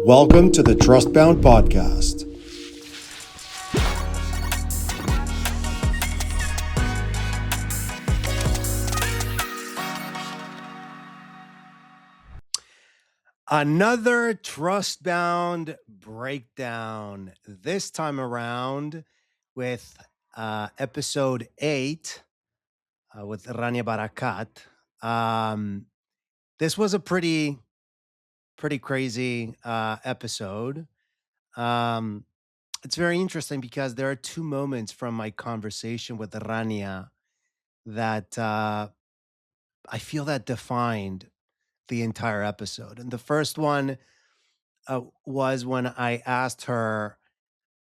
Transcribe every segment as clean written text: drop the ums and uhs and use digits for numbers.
Welcome to the Trustbound podcast. Another Trustbound breakdown. This time around with episode 8 with Ranya Barakat. Um, this was a pretty crazy episode. Um, it's very interesting because there are two moments from my conversation with Rania that I feel that defined the entire episode. And the first one was when I asked her,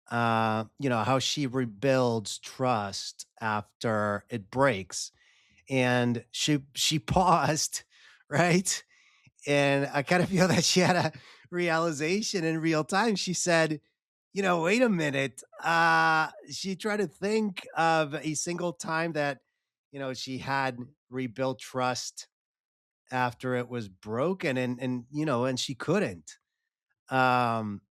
how she rebuilds trust after it breaks, and she paused, right? And I kind of feel that she had a realization in real time. She said, wait a minute. She tried to think of a single time that, she had rebuilt trust after it was broken, and she couldn't. Um,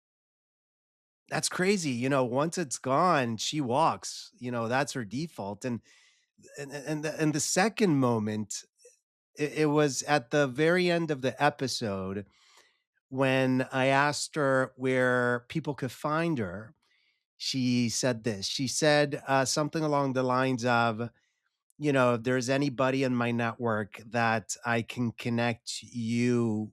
that's crazy. Once it's gone, she walks. That's her default. And the second moment, it was at the very end of the episode when I asked her where people could find her. She said this. She said something along the lines of, if there's anybody in my network that I can connect you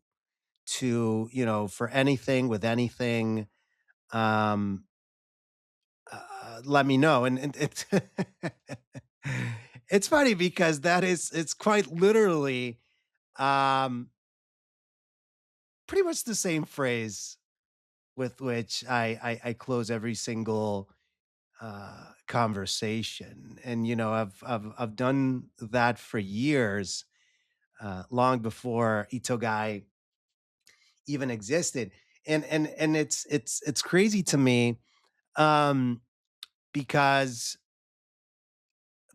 to, for anything with anything, um, let me know. And it's it's funny because it's quite literally um, pretty much the same phrase with which I close every single conversation. And I've done that for years, long before Itogai even existed. And it's crazy to me, um, because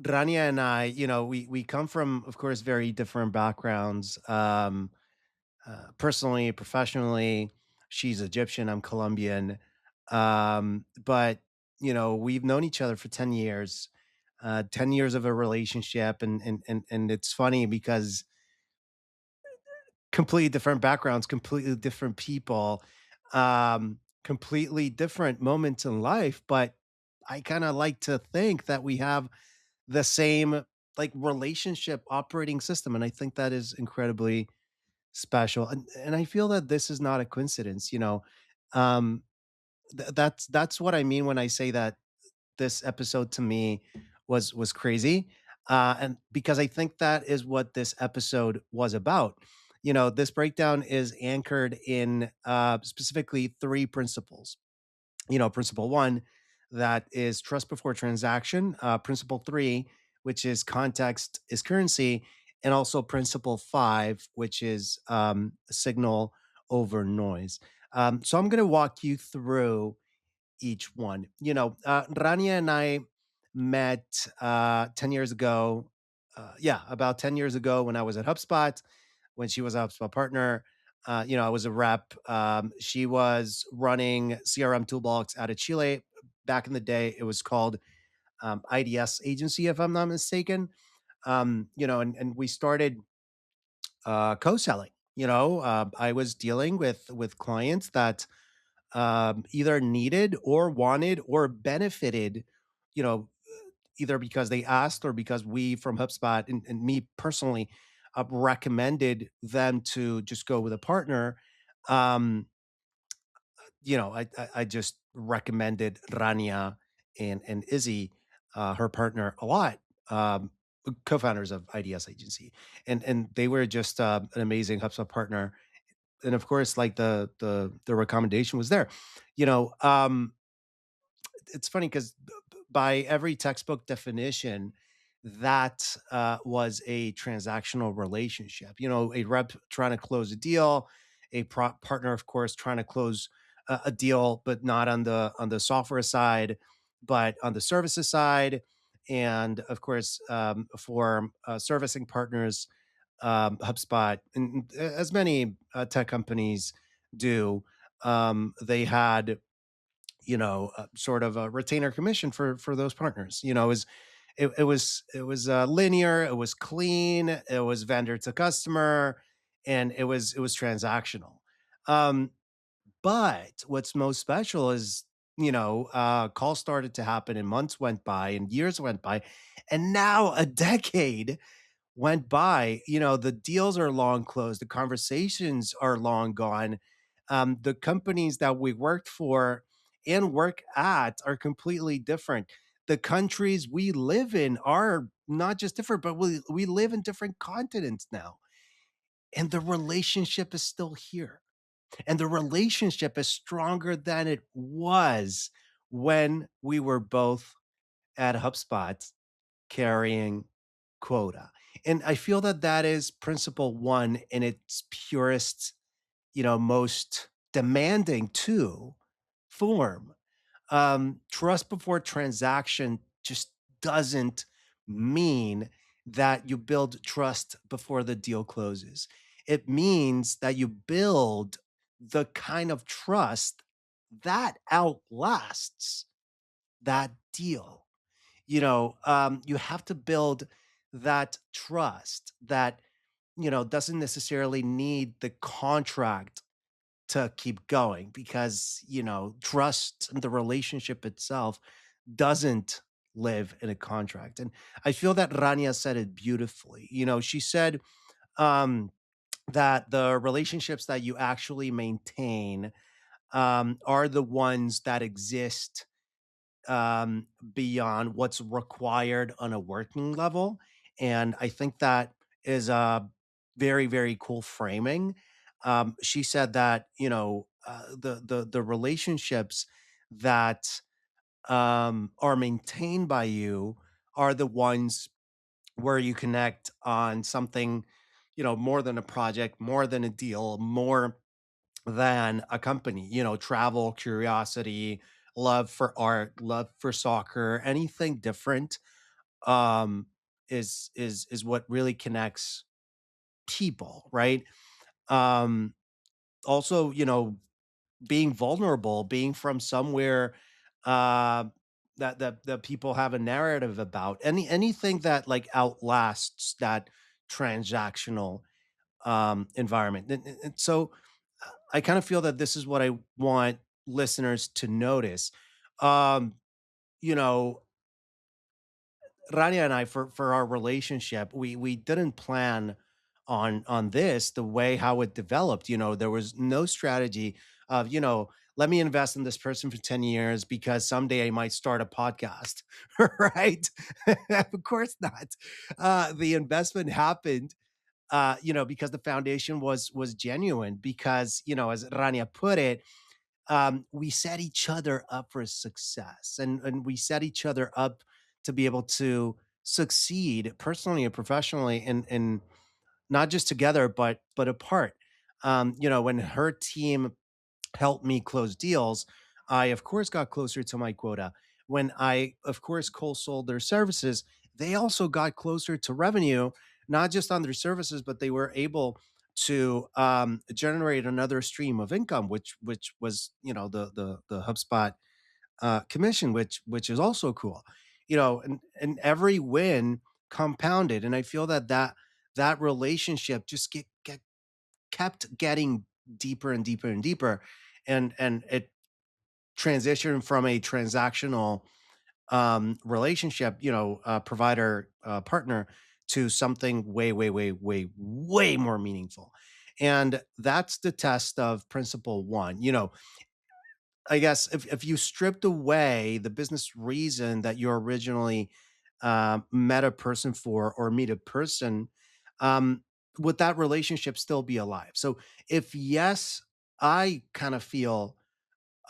Rania and I, we come from, of course, very different backgrounds. Personally, professionally, she's Egyptian, I'm Colombian. But we've known each other for 10 years, 10 years of a relationship, and it's funny because completely different backgrounds, completely different people, completely different moments in life. But I kind of like to think that we have the same like relationship operating system, and I think that is incredibly special. And I feel that this is not a coincidence. Um, that's what I mean when I say that this episode to me was crazy, and because I think that is what this episode was about. This breakdown is anchored in specifically three principles. Principle one, that is trust before transaction. Principle three, which is context is currency. And also principle five, which is signal over noise. So I'm going to walk you through each one. Rania and I met 10 years ago. Yeah, about 10 years ago when I was at HubSpot, when she was a HubSpot partner. I was a rep. She was running CRM toolbox out of Chile. Back in the day, it was called IDS agency, if I'm not mistaken. And we started co-selling. I was dealing with clients that either needed or wanted or benefited, you know, either because they asked or because we from HubSpot and me personally recommended them to just go with a partner. Um, I just recommended Rania and Izzy, her partner, a lot. Um, Co-founders of IDS agency, and they were just an amazing HubSpot partner. And of course, like the recommendation was there. You know, um, it's funny because by every textbook definition, that was a transactional relationship. A rep trying to close a deal, a partner, of course, trying to close a deal, but not on the software side, but on the services side. And of course, for servicing partners, HubSpot, and as many tech companies do. they had, sort of a retainer commission for those partners. It was linear, it was clean, it was vendor to customer, and it was transactional. Um, but what's most special is, calls started to happen and months went by and years went by, and now a decade went by. The deals are long closed, the conversations are long gone. The companies that we worked for and work at are completely different. The countries we live in are not just different, but we live in different continents now. And the relationship is still here. And the relationship is stronger than it was when we were both at HubSpot carrying quota. And I feel that that is principle one in its purest, most demanding too form. Trust before transaction just doesn't mean that you build trust before the deal closes. It means that you build the kind of trust that outlasts that deal. You have to build that trust that, doesn't necessarily need the contract to keep going, because, trust and the relationship itself doesn't live in a contract. And I feel that Rania said it beautifully. She said, um, that the relationships that you actually maintain, are the ones that exist, beyond what's required on a working level. And I think that is a very, very cool framing. She said that, the relationships that, are maintained by you are the ones where you connect on something, more than a project, more than a deal, more than a company. Travel, curiosity, love for art, love for soccer, anything different, um, is what really connects people, right? Um, Also, being vulnerable, being from somewhere, uh, that people have a narrative about, anything that like outlasts that transactional, environment. And so I kind of feel that this is what I want listeners to notice. Um, you know, Rania and I, for our relationship, we didn't plan on this the way how it developed. There was no strategy of, let me invest in this person for 10 years because someday I might start a podcast. Right? Of course not. The investment happened, because the foundation was genuine. Because, as Rania put it, we set each other up for success, and we set each other up to be able to succeed personally and professionally, and not just together, but apart. When her team helped me close deals, I of course got closer to my quota. When I of course co-sold their services, they also got closer to revenue, not just on their services, but they were able to, generate another stream of income, which was, the HubSpot, commission, which is also cool. And every win compounded, and I feel that that relationship just get kept getting deeper and deeper and deeper, and it transitioned from a transactional, relationship, provider, partner, to something way, way, way, way, way more meaningful. And that's the test of principle one. I guess if you stripped away the business reason that you originally, met a person for, or meet a person, um, would that relationship still be alive? So if yes, I kind of feel,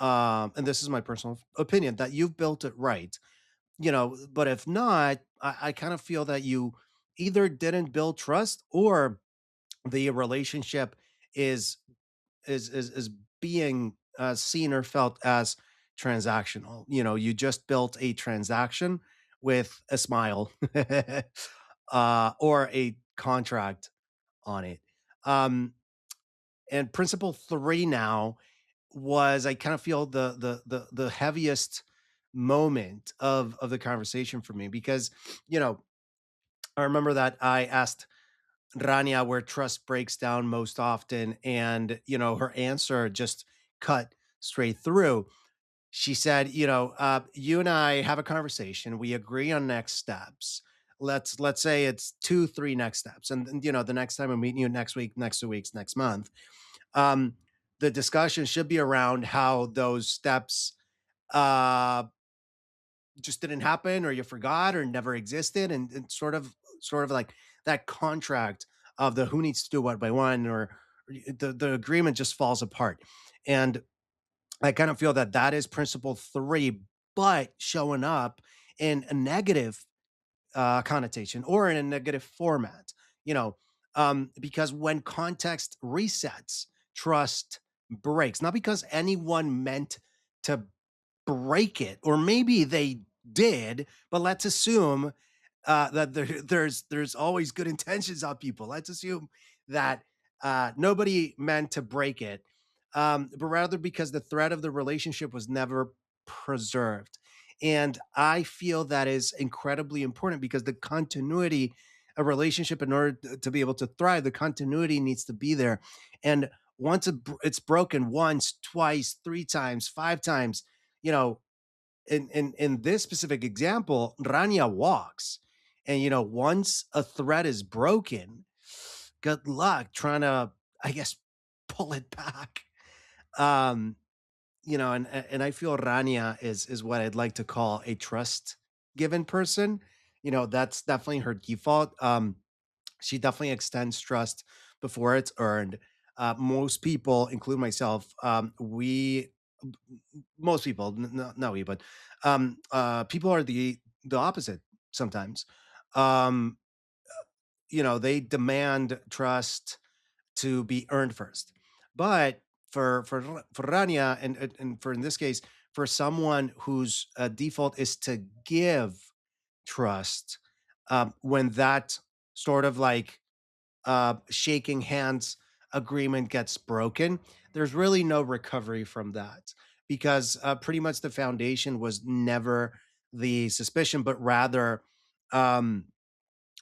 and this is my personal opinion, that you've built it right. But if not, I kind of feel that you either didn't build trust, or the relationship is is being, seen or felt as transactional. You just built a transaction with a smile, or a contract on it. Um, and principle three now, was I kind of feel the heaviest moment of the conversation for me because you know I remember that I asked Rania where trust breaks down most often, and her answer just cut straight through. She said, "You and I have a conversation. We agree on next steps. Let's say it's 2, 3 next steps, and the next time I'm meeting you next week, next 2 weeks, next month. Um, the discussion should be around how those steps uh just didn't happen, or you forgot, or never existed, and sort of like that contract of the who needs to do what by when, or the agreement just falls apart. And I kind of feel that that is principle three, but showing up in a negative connotation or in a negative format, you know, because when context resets, trust breaks, not because anyone meant to break it, or maybe they did, but let's assume that there's always good intentions on people. Let's assume that nobody meant to break it, but rather because the thread of the relationship was never preserved. And I feel that is incredibly important because the continuity, a relationship, in order to be able to thrive, the continuity needs to be there. And once it's broken once, twice, three times, five times, you know, in this specific example, Rania walks. And once a thread is broken, good luck trying to, I guess, pull it back. Um, and I feel Rania is what I'd like to call a trust given person. That's definitely her default. She definitely extends trust before it's earned. Most people, include myself, most people, not we, but people are the opposite sometimes. Um, they demand trust to be earned first. But for Rania, and for, in this case, for someone whose default is to give trust, when that sort of like shaking hands agreement gets broken, there's really no recovery from that because pretty much the foundation was never the suspicion, but rather um,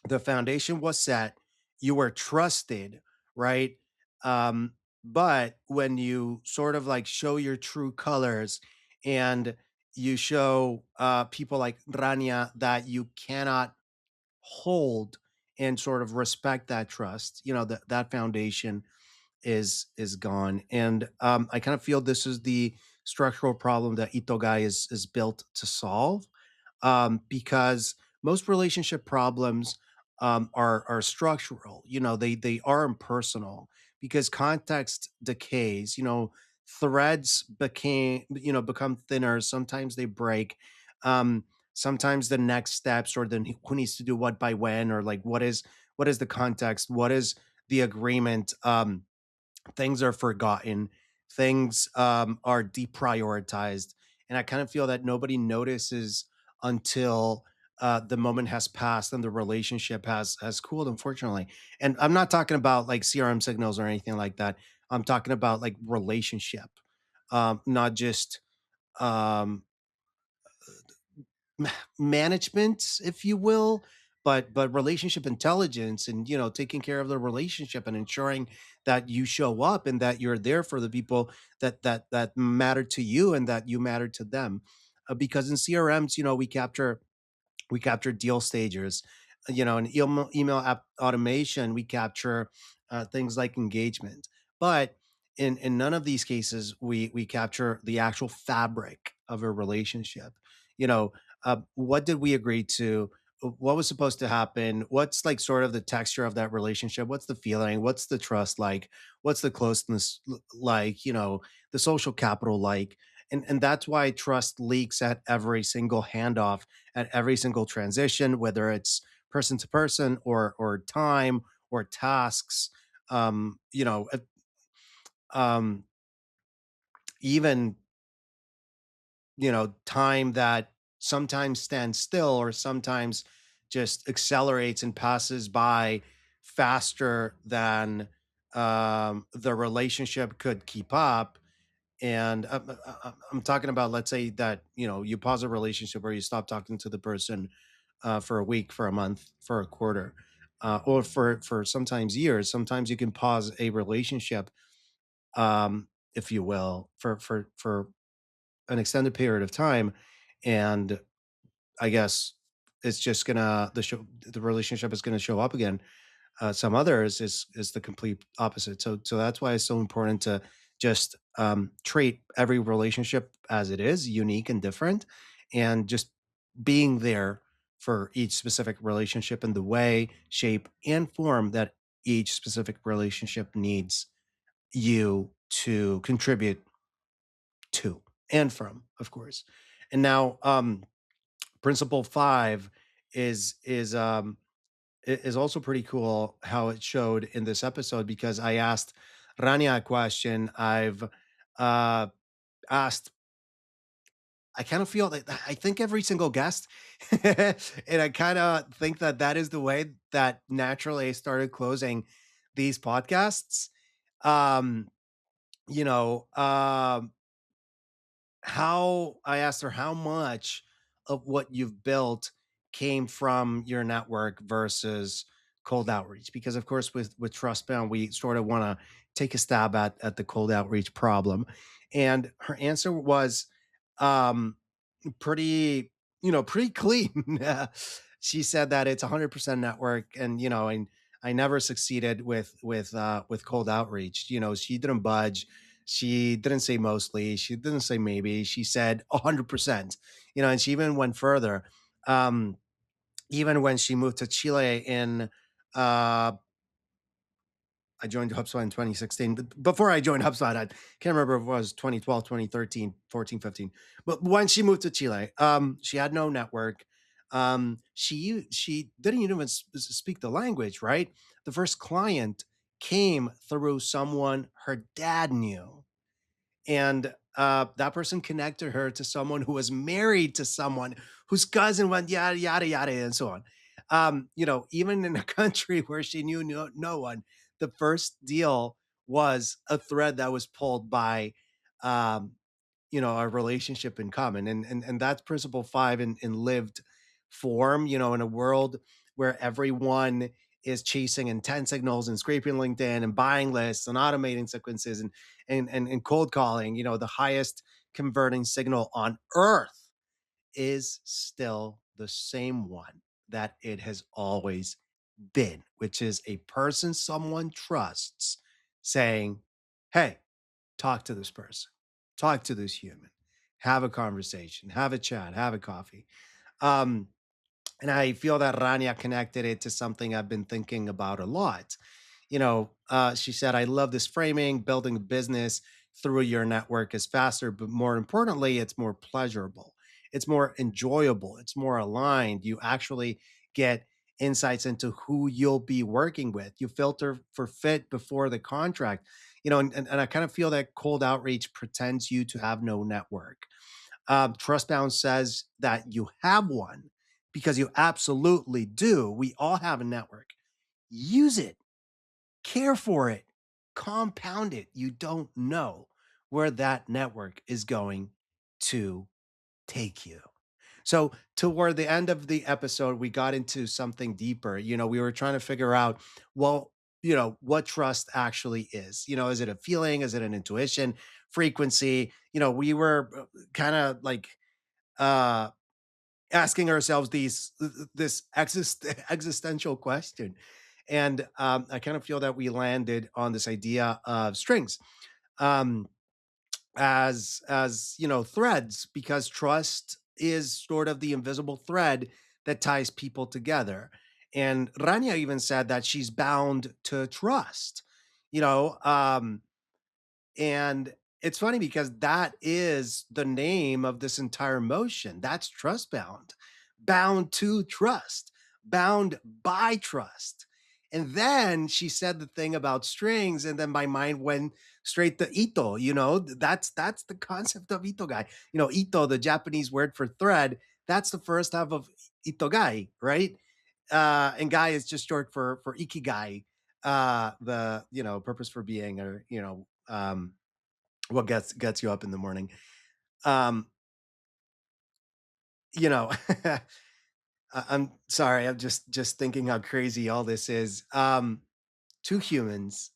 the foundation was set. You were trusted, right? But when you sort of like show your true colors, and you show people like Rania that you cannot hold and sort of respect that trust, that foundation is gone. And I kind of feel this is the structural problem that Itogai is built to solve, because most relationship problems are structural. They are impersonal because context decays. Threads become thinner. Sometimes they break. Um, Sometimes the next steps, or then who needs to do what by when, or like what is the context, what is the agreement. Things are forgotten, things are deprioritized, and I kind of feel that nobody notices until the moment has passed and the relationship has cooled, unfortunately. And I'm not talking about like CRM signals or anything like that. I'm talking about like relationship, not just um, management, if you will, but relationship intelligence, and taking care of the relationship and ensuring that you show up and that you're there for the people that matter to you and that you matter to them. Because in CRMs, we capture deal stagers. In email app automation, we capture things like engagement. But in none of these cases, we capture the actual fabric of a relationship. What did we agree to? What was supposed to happen? What's like sort of the texture of that relationship? What's the feeling? What's the trust like? What's the closeness like? The social capital like? And that's why trust leaks at every single handoff, at every single transition, whether it's person to person, or time, or tasks. Um, you know, uh, um, Even time that sometimes stands still, or sometimes just accelerates and passes by faster than the relationship could keep up. And I'm talking about, let's say that you pause a relationship or you stop talking to the person for a week, for a month, for a quarter, or for sometimes years. Sometimes you can pause a relationship, if you will, for an extended period of time, and I guess it's just gonna the relationship is gonna show up again. Some others is the complete opposite. So that's why it's so important to just treat every relationship as it is, unique and different, and just being there for each specific relationship in the way, shape, and form that each specific relationship needs you to contribute to and from, of course. And now, principle 5 is is also pretty cool how it showed in this episode, because I asked Rania a question I've uh, asked. I kind of feel that I think every single guest, and I kind of think that that is the way that naturally I started closing these podcasts. Um, you know, how I asked her how much of what you've built came from your network versus cold outreach, because of course with Trustbound we sort of want to take a stab at the cold outreach problem, and her answer was um pretty, pretty clean. She said that it's 100% network, and and I never succeeded with cold outreach. She didn't budge. She didn't say mostly. She didn't say maybe. She said 100%. And she even went further. Um, Even when she moved to Chile in uh I joined HubSpot in 2016. But before I joined HubSpot, I can't remember if it was 2012, 2013, 14, 15. But when she moved to Chile, she had no network. She didn't even speak the language, right? The first client came through someone her dad knew, and that person connected her to someone who was married to someone whose cousin went yada yada yada and so on. Even in a country where she knew no one, the first deal was a thread that was pulled by um, our relationship in common, and that's principle 5 in lived form. In a world where everyone is chasing intent signals and scraping LinkedIn and buying lists and automating sequences and cold calling, the highest converting signal on earth is still the same one that it has always been, which is a person someone trusts saying, hey, talk to this person, talk to this human, have a conversation, have a chat, have a coffee. Um, and I feel that Rania connected it to something I've been thinking about a lot. She said, I love this framing. Building a business through your network is faster, but more importantly, it's more pleasurable. It's more enjoyable. It's more aligned. You actually get insights into who you'll be working with. You filter for fit before the contract. And I kind of feel that cold outreach pretends you to have no network. Trustbound says that you have one because you absolutely do. We all have a network. Use it, care for it, compound it. You don't know where that network is going to take you. So, toward the end of the episode, we got into something deeper. We were trying to figure out, well, what trust actually is. Is it a feeling? Is it an intuition, frequency? We were kind of like uh asking ourselves this existential question, and I kind of feel that we landed on this idea of strings, um as threads, because trust is sort of the invisible thread that ties people together. And Rania even said that she's bound to trust, you know um and it's funny because that is the name of this entire motion. That's trust bound, bound to trust, bound by trust. And then she said the thing about strings, and then my mind went straight to ito. That's the concept of itogai. Ito, the Japanese word for thread, that's the first half of itogai, right? And guy is just short for ikigai, the purpose for being, or what gets you up in the morning. Um, you know, I'm sorry. I'm just thinking how crazy all this is. Two humans,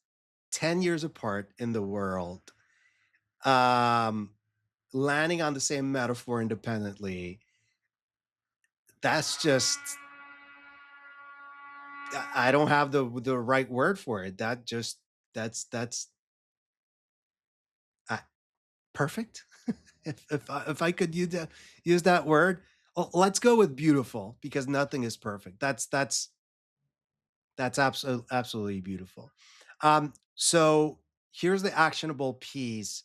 10 years apart in the world, um, landing on the same metaphor independently. That's just I don't have the right word for it. That's uh, perfect. If I could use that word, let's go with beautiful because nothing is perfect. That's absolutely beautiful. So here's the actionable piece,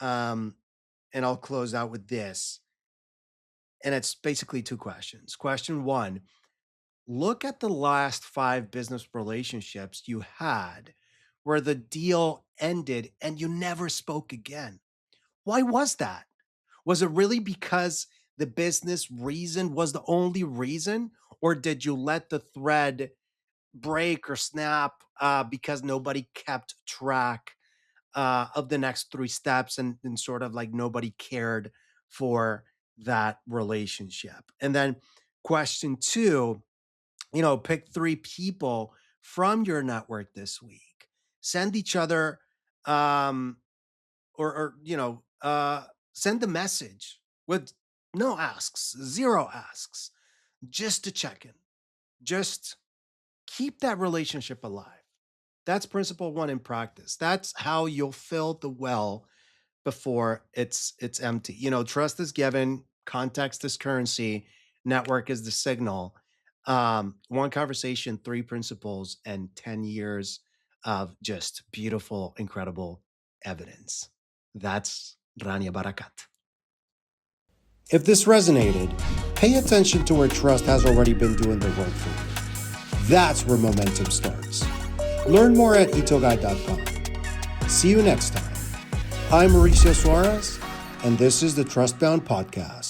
um, and I'll close out with this. And it's basically two questions. Question one: look at the last five business relationships you had where the deal ended and you never spoke again. Why was that? Was it really because the business reason was the only reason, or did you let the thread break or snap because nobody kept track of the next three steps, and sort of like nobody cared for that relationship? And then question two, pick three people from your network this week. Send each other, um, or send a message with no asks, zero asks, just to check in. Just keep that relationship alive. That's principle one in practice. That's how you'll fill the well before it's empty. Trust is given, context is currency, network is the signal. One conversation, three principles, and 10 years of just beautiful, incredible evidence. That's Ranya Barakat. If this resonated, pay attention to where trust has already been doing the work for you. That's where momentum starts. Learn more at itogai.com. See you next time. I'm Mauricio Suarez, and this is the Trustbound Podcast.